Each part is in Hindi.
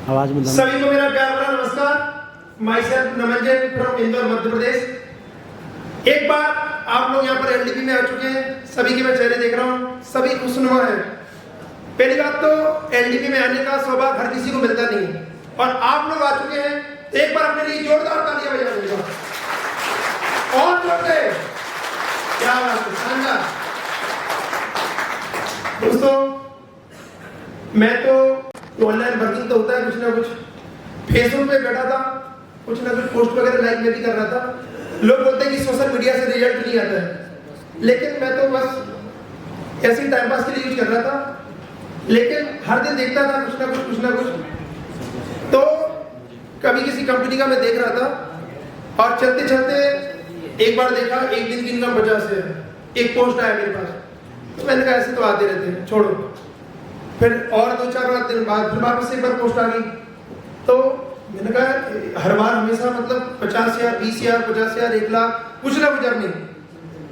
आवाज में सभी को मेरा प्यार भरा नमस्कार। Myself Naman Jain from Indore Madhya Pradesh. एक बार आप लोग यहाँ पर एलडीपी में आ चुके हैं, सभी के मैं चेहरे देख रहा हूँ, सभी खुशनुमा है। पहली बात तो एलडीपी में आने का सौभाग्य हर किसी को मिलता नहीं है, और आप लोग आ चुके हैं तो एक बार अपने लिए जोरदार तालियां बजा दीजिएगा और जोरते। क्या बात है, शानदार। दोस्तों, मैं तो ऑनलाइन वर्किंग तो होता है कुछ ना कुछ, फेसबुक पे बैठा था, कुछ ना कुछ पोस्ट वगैरह लाइक में भी कर रहा था। लोग बोलते हैं कि सोशल मीडिया से रिजल्ट नहीं आता है, लेकिन मैं तो बस ऐसे ही टाइम पास के लिए यूज कर रहा था। लेकिन हर दिन देखता था कुछ ना कुछ। तो कभी किसी कंपनी का मैं देख रहा था, और चलते चलते एक बार देखा एक दिन की इनकम 50 है, एक पोस्ट आया मेरे पास। तो मैंने कहा ऐसे तो आते रहते हैं, छोड़ो। फिर और 2-4 दिन बाद फिर वापस एक बार पोस्ट आ गई। तो मैंने कहा हर बार हमेशा मतलब 50,000, 20,000, 50,000, 1 लाख, कुछ ना कुछ अर्निंग।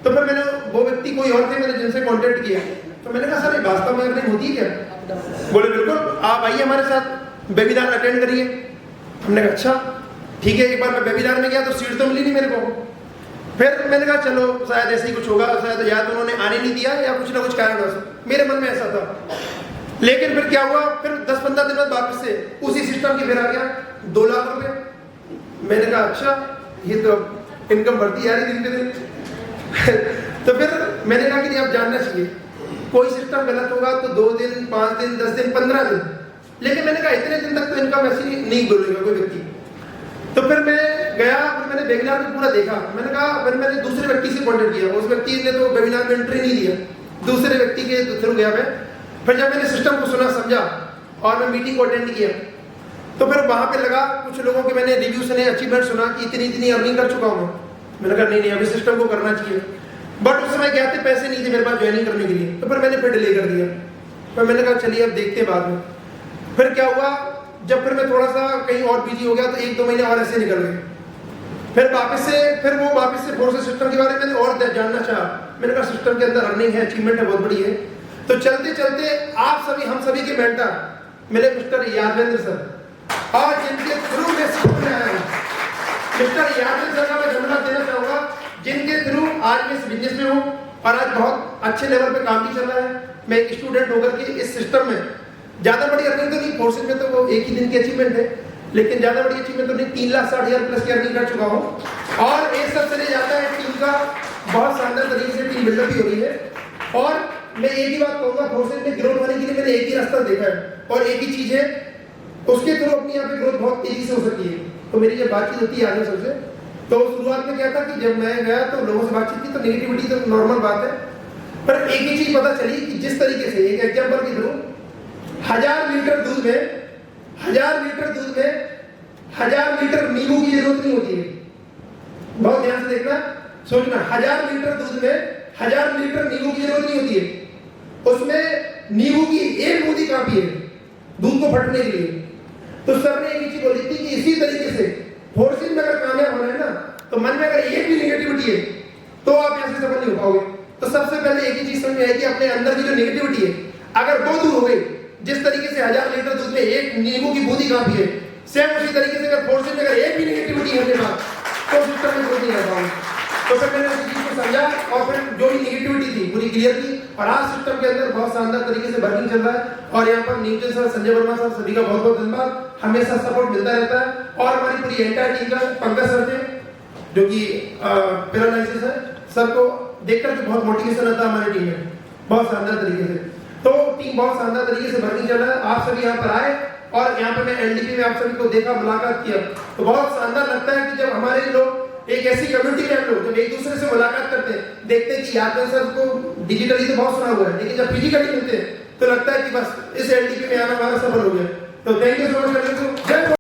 तो फिर मैंने वो व्यक्ति कोई और थे, मैंने जिनसे कांटेक्ट किया, तो मैंने कहा सर ये वास्तव में अर्निंग होती है क्या? बोले बिल्कुल, आप आइए हमारे साथ, वेबिनार अटेंड करिए। हमने कहा अच्छा ठीक है। एक बार मैं वेबिनार में गया तो सीट तो मिली नहीं मेरे को। फिर मैंने कहा चलो शायद ऐसे ही कुछ होगा, शायद या तो उन्होंने आने नहीं दिया या कुछ ना कुछ कारण, मेरे मन में ऐसा था। लेकिन फिर क्या हुआ, फिर 10-15 दिन बाद वापस से उसी सिस्टम की फिर आ गया 2 लाख रुपए। मैंने कहा अच्छा ये तो इनकम बढ़ती आ रही दिन पे दिन। तो फिर मैंने कहा कि नहीं, आप जानना चाहिए, कोई सिस्टम गलत होगा तो 2 दिन, 5 दिन, 10 दिन, 15 दिन, लेकिन मैंने कहा इतने दिन तक तो इनकम ऐसी नहीं बोलेगा कोई व्यक्ति। तो फिर मैं गया, फिर मैंने वेबिनार में पूरा देखा। मैंने कहा, फिर मैंने दूसरे व्यक्ति से कॉन्टेक्ट किया, उस व्यक्ति ने तो वेबिनार में एंट्री नहीं दिया, दूसरे व्यक्ति के थ्रू गया मैं। फिर जब मैंने सिस्टम को सुना, समझा, और मैं मीटिंग को अटेंड किया, तो फिर वहां पे लगा कुछ लोगों के मैंने रिव्यू सुने, अचीवमेंट सुना कि इतनी अर्निंग कर चुका हूँ। मैंने कहा नहीं अभी सिस्टम को करना चाहिए। बट उस समय क्या थे, पैसे नहीं थे मेरे पास ज्वाइनिंग करने के लिए, तो फिर मैंने फिर डिले कर दिया। फिर मैंने कहा चलिए अब देखते हैं बाद में। फिर क्या हुआ, जब फिर मैं थोड़ा सा कहीं और बिजी हो गया तो 1-2 महीने और ऐसे निकल गए। फिर वापस से फोर्स सिस्टम के बारे में और जानना चाहा। मैंने कहा सिस्टम के अंदर अर्निंग है, अचीवमेंट है, बहुत बड़ी है। तो चलते चलते हम सभी के मेंटर मिले मिस्टर यादवेंद्र सर, और जिनके थ्रू मैं सिस्टम में आया हूँ। मिस्टर यादवेंद्र सर का मैं धन्यवाद देना चाहूंगा, जिनके थ्रू आज मैं इस बिजनेस में हूँ और आज बहुत अच्छे लेवल पे काम भी चल रहा है। मैं एक स्टूडेंट होकर के इस सिस्टम में ज्यादा बड़ी अर्निंग तो नहीं, फोर्सेज में तो वो एक ही दिन की अचीवमेंट है, लेकिन ज्यादा बड़ी अचीवमेंट तो नहीं, 3,60,000 प्लस की अर्निंग कर चुका हूँ। और एक सब चले जाता है, टीम का बहुत शानदार तरीके से टीम बिल्डअप भी हो रही है। और मैं एक ही बात कहूंगा, फोर्सेज में ग्रोथ होने के लिए मैंने एक ही रास्ता देखा है, और एक ही चीज है, उसके थ्रू अपनी यहाँ पे ग्रोथ बहुत तेजी से हो सकती है। तो मेरी जब बातचीत होती है आगे सबसे, तो शुरुआत में क्या था कि जब मैं गया तो लोगों से बातचीत की तो नेगेटिविटी तो नॉर्मल बात है, पर एक ही चीज पता चली कि जिस तरीके से, एक एग्जाम्पल के थ्रू, 1000 लीटर दूध में 1000 लीटर नींबू की जरूरत नहीं होती है। बहुत ध्यान से देखना, सोचना, 1000 लीटर दूध में 1000 लीटर नींबू की जरूरत नहीं होती है। उसमें नींबू की एक बूंदी काफी है दूध को फटने के लिए। तो सर ने एक चीज बोली थी कि इसी तरीके से फोर्सिंग में अगर कामयाब होना है ना, तो मन में अगर एक भी नेगेटिविटी है तो आप यहाँ से सफल नहीं हो पाओगे। तो सबसे पहले एक ही चीज समझ में आई कि अपने अंदर की जो नेगेटिविटी है, अगर वो दूर हो गई, जिस तरीके से 1000 लीटर दूध में एक नींबू की बूंदी काफी है, सेम उसी तरीके से अगर फोर्सिंग में अगर एक भी नेगेटिविटी है अपने पास, तो सिस्टम में नहीं रह पाऊंगा। तो फिर मैंने उस चीज को समझा, और फिर जो भी नेगेटिविटी थी पूरी क्लियर की, और आज सिस्टम के अंदर बहुत शानदार तरीके से वर्किंग चल रहा है। और यहाँ पर Newton sir, Sanjay Verma sir, सभी का बहुत बहुत धन्यवाद, हमेशा सपोर्ट मिलता रहता है। और हमारी पूरी एंटायर टीम का पंकज सर थे, जो कि पैरालाइसिस है, सर को देखकर तो बहुत मोटिवेशन आता है हमारी टीम में, बहुत शानदार तरीके से। तो टीम बहुत शानदार तरीके से वर्किंग चल रहा है। आप सभी यहाँ पर आए, और यहाँ पर मैं एलडीपी में आप सभी को देखा, मुलाकात किया, तो बहुत शानदार लगता है कि जब हमारे लोग एक ऐसी कम्युनिटी में हम लोग जब एक दूसरे से मुलाकात करते हैं, देखते हैं कि यादव सर को डिजिटली तो बहुत सुना हुआ है, लेकिन जब फिजिकली मिलते हैं तो लगता है कि बस इस एलडीपी में आना हमारा सफल हो गया। तो थैंक यू सो मच। जय